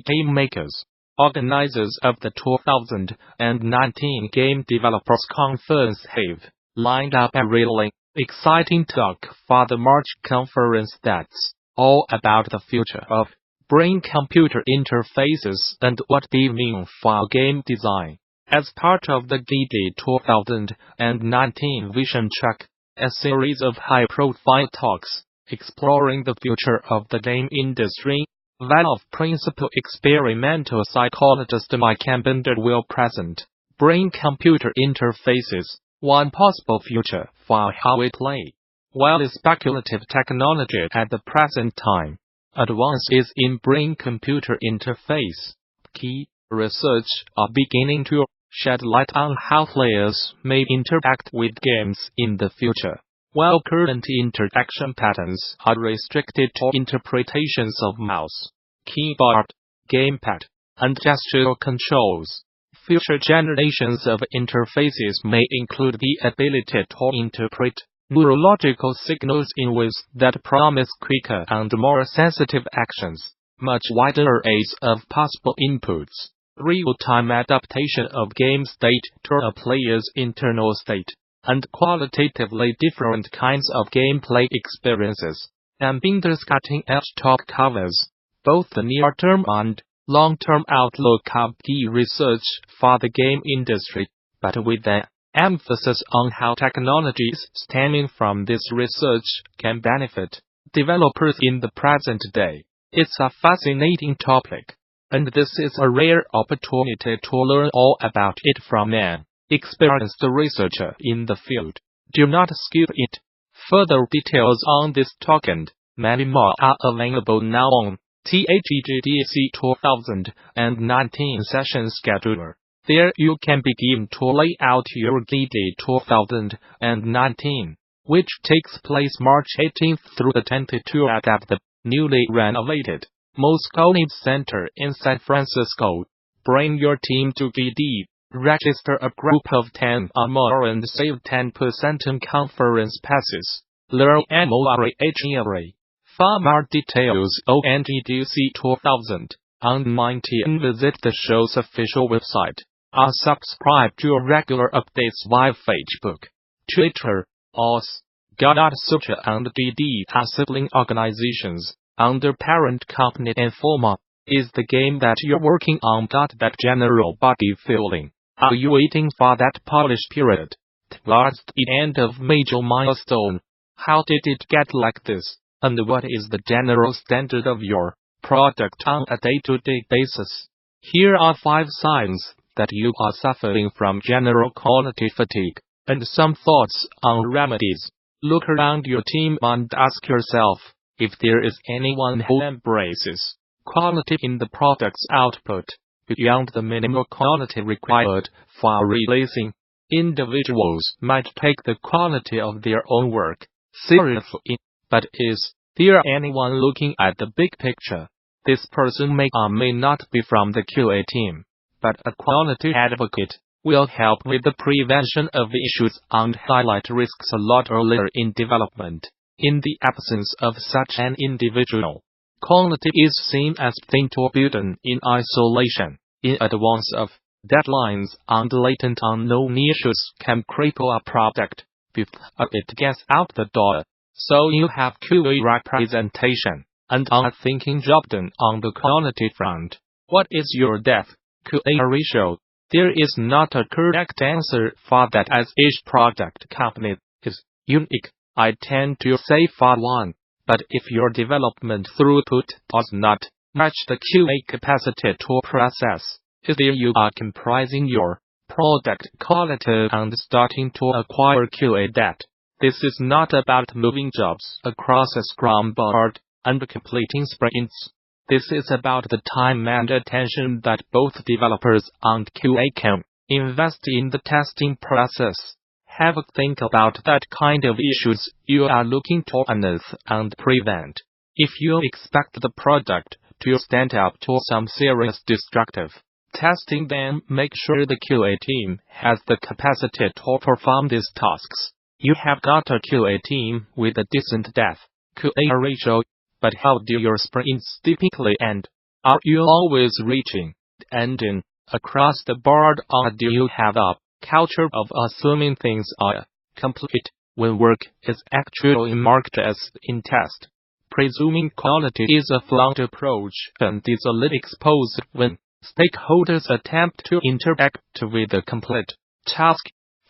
game makers, organizers of the 2019 Game Developers Conference have lined up a really exciting talk for the March conference that's all about the future of brain-computer interfaces and what they mean for game design. As part of the GDC 2019 Vision Track, a series of high-profile talks exploring the future of the game industry, Valve principal experimental psychologist Mike Bender will present brain-computer interfaces, one possible future for how we play. While it's speculative technology at the present time, advances in brain-computer interface, key research are beginning to shed light on how players may interact with games in the future. While current interaction patterns are restricted to interpretations of mouse, keyboard, gamepad, and gesture controls, future generations of interfaces may include the ability to interpret neurological signals in ways that promise quicker and more sensitive actions, much wider arrays of possible inputs, real-time adaptation of game state to a player's internal state, and qualitatively different kinds of gameplay experiences. And Binder's cutting-edge talk covers both the near-term and long-term outlook of key research for the game industry, but with an emphasis on how technologies stemming from this research can benefit developers in the present day. It's a fascinating topic, and this is a rare opportunity to learn all about it from an experienced researcher in the field. Do not skip it. Further details on this talk and many more are available now on GDC 2019 session scheduler. There you can begin to lay out your GDC 2019, which takes place March 18th through the 22nd at the newly renovated Moscone Center in San Francisco. Bring your team to GDC. Register a group of 10 or more and save 10% on conference passes. Learn more. For more details on GDC 2019 visit the show's official website, or subscribe to regular updates via Facebook, Twitter, OS. Gamasutra and GDC are sibling organizations under parent company Informa. Is the game that you're working on got that general body feeling? Are you waiting for that polish period towards the end of major milestone? How did it get like this? And what is the general standard of your product on a day-to-day basis? Here are 5 signs that you are suffering from general quality fatigue, and some thoughts on remedies. Look around your team and ask yourself if there is anyone who embraces quality in the product's output beyond the minimal quality required for releasing. Individuals might take the quality of their own work seriously, but is there anyone looking at the big picture? This person may or may not be from the QA team, but a quality advocate will help with the prevention of issues and highlight risks a lot earlier in development. In the absence of such an individual, quality is seen as thing to be done in isolation, in advance of deadlines, and latent unknown issues can cripple a product before it gets out the door. So you have QA representation and a thinking job done on the quality front. What is your dev QA ratio? There is not a correct answer for that, as each product company is unique. I tend to say for 1, but if your development throughput does not match the QA capacity to process, there you are comprising your product quality and starting to acquire QA debt. This is not about moving jobs across a Scrum board and completing sprints. This is about the time and attention that both developers and QA can invest in the testing process. Have a think about that kind of issues you are looking to unearth and prevent. If you expect the product to stand up to some serious destructive testing, then make sure the QA team has the capacity to perform these tasks. You have got a QA team with a decent dev QA ratio, but how do your sprints typically end? Are you always reaching the ending across the board, or do you have a culture of assuming things are complete when work is actually marked as in test? Presuming quality is a flawed approach and is only exposed when stakeholders attempt to interact with a complete task.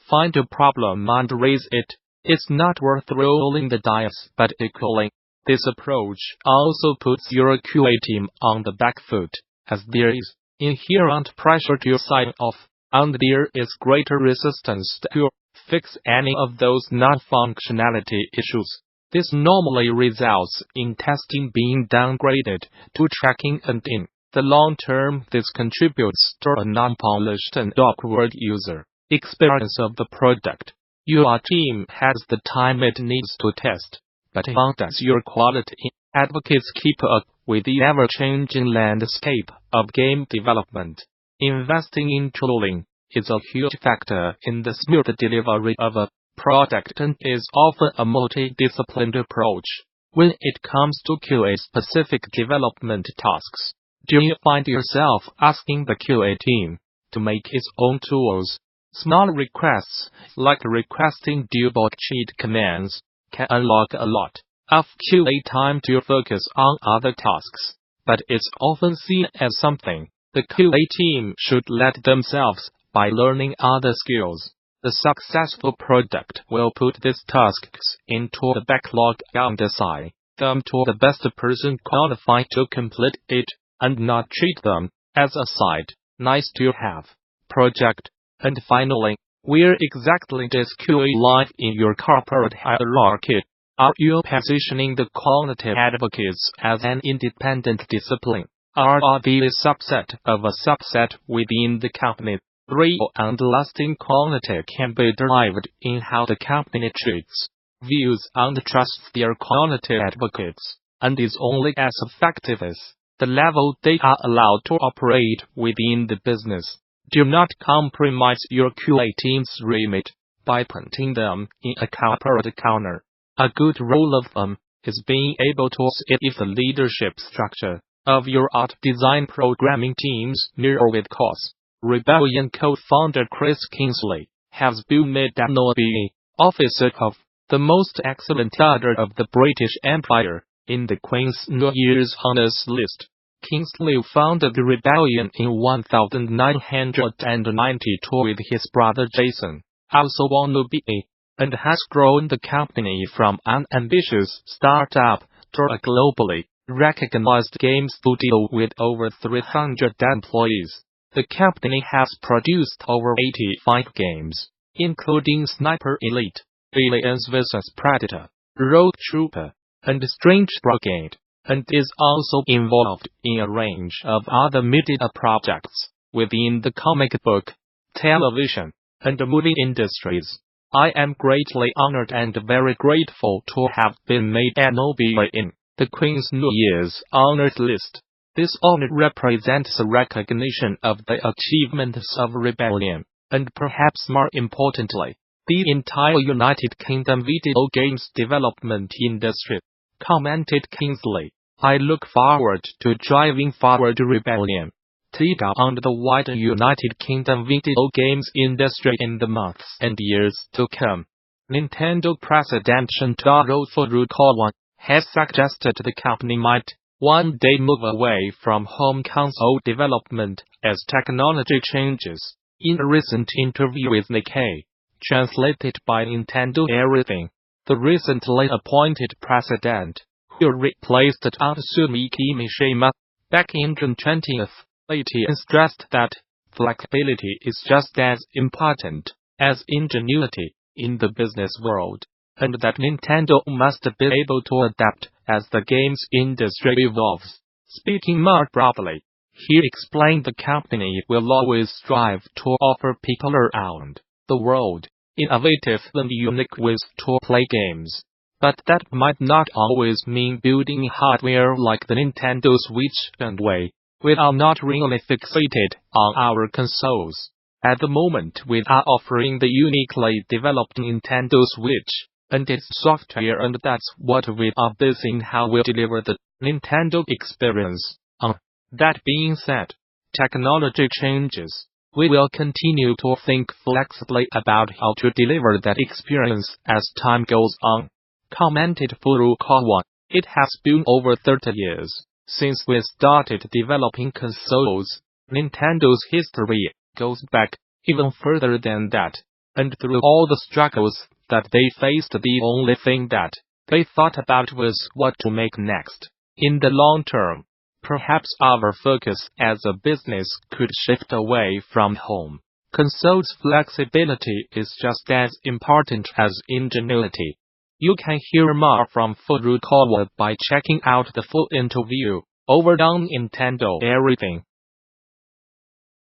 Find a problem and raise it. It's not worth rolling the dice, but equally, this approach also puts your QA team on the back foot, as there is inherent pressure to sign off, and there is greater resistance to fix any of those non-functionality issues. This normally results in testing being downgraded to tracking, and in the long term this contributes to a non-polished and awkward user experience of the product. Your team has the time it needs to test, but how does your quality advocates keep up with the ever-changing landscape of game development? Investing in tooling is a huge factor in the smooth delivery of a product and is often a multidisciplined approach. When it comes to QA-specific development tasks, do you find yourself asking the QA team to make its own tools? Small requests, like requesting debug cheat commands, can unlock a lot of QA time to focus on other tasks, but it's often seen as something the QA team should let themselves by learning other skills. The successful product will put these tasks into the backlog and assign them to the best person qualified to complete it, and not treat them as a side, nice-to-have project. And finally, where exactly does QA live in your corporate hierarchy? Are you positioning the quality advocates as an independent discipline, or are they a subset of a subset within the company? Real and lasting quality can be derived in how the company treats, views and trusts their quality advocates, and is only as effective as the level they are allowed to operate within the business. Do not compromise your QA team's remit by putting them in a corporate corner. A good rule of thumb is being able to see if the leadership structure of your art design programming teams mirror with cause. Rebellion co-founder Chris Kingsley has been made an OBE officer of the most excellent order of the British Empire in the Queen's New Year's Honours list. Kingsley founded the Rebellion in 1992 with his brother Jason, also an OBE, and has grown the company from an ambitious startup to a globally recognized game studio with over 300 employees. The company has produced over 85 games, including Sniper Elite, Aliens vs Predator, Road Trooper, and Strange Brigade, and is also involved in a range of other media projects within the comic book, television, and movie industries. I am greatly honored and very grateful to have been made an OBE in the Queen's New Year's Honours list. This honor represents a recognition of the achievements of Rebellion, and perhaps more importantly, the entire United Kingdom video games development industry, commented Kingsley. I look forward to driving forward Rebellion and the wider United Kingdom video games industry in the months and years to come. Nintendo President Shintaro Furukawa has suggested the company might one day move away from home console development as technology changes. In a recent interview with Nikkei, translated by Nintendo Everything, the recently appointed president, who replaced Tatsumi Kimishima back in June 20th, stressed that flexibility is just as important as ingenuity in the business world, and that Nintendo must be able to adapt as the games industry evolves. Speaking more broadly, he explained the company will always strive to offer people around the world innovative and unique ways to play games. But that might not always mean building hardware like the Nintendo Switch and Wii. We are not really fixated on our consoles. At the moment we are offering the uniquely developed Nintendo Switch and its software, and that's what we are basing how we deliver the Nintendo experience on. That being said, technology changes. We will continue to think flexibly about how to deliver that experience as time goes on. Commented Furukawa. It has been over 30 years since we started developing consoles. Nintendo's history goes back even further than that. And through all the struggles that they faced, the only thing that they thought about was what to make next. In the long term, perhaps our focus as a business could shift away from home. Consoles flexibility is just as important as ingenuity. You can hear more from Furukawa by checking out the full interview over on Nintendo Everything.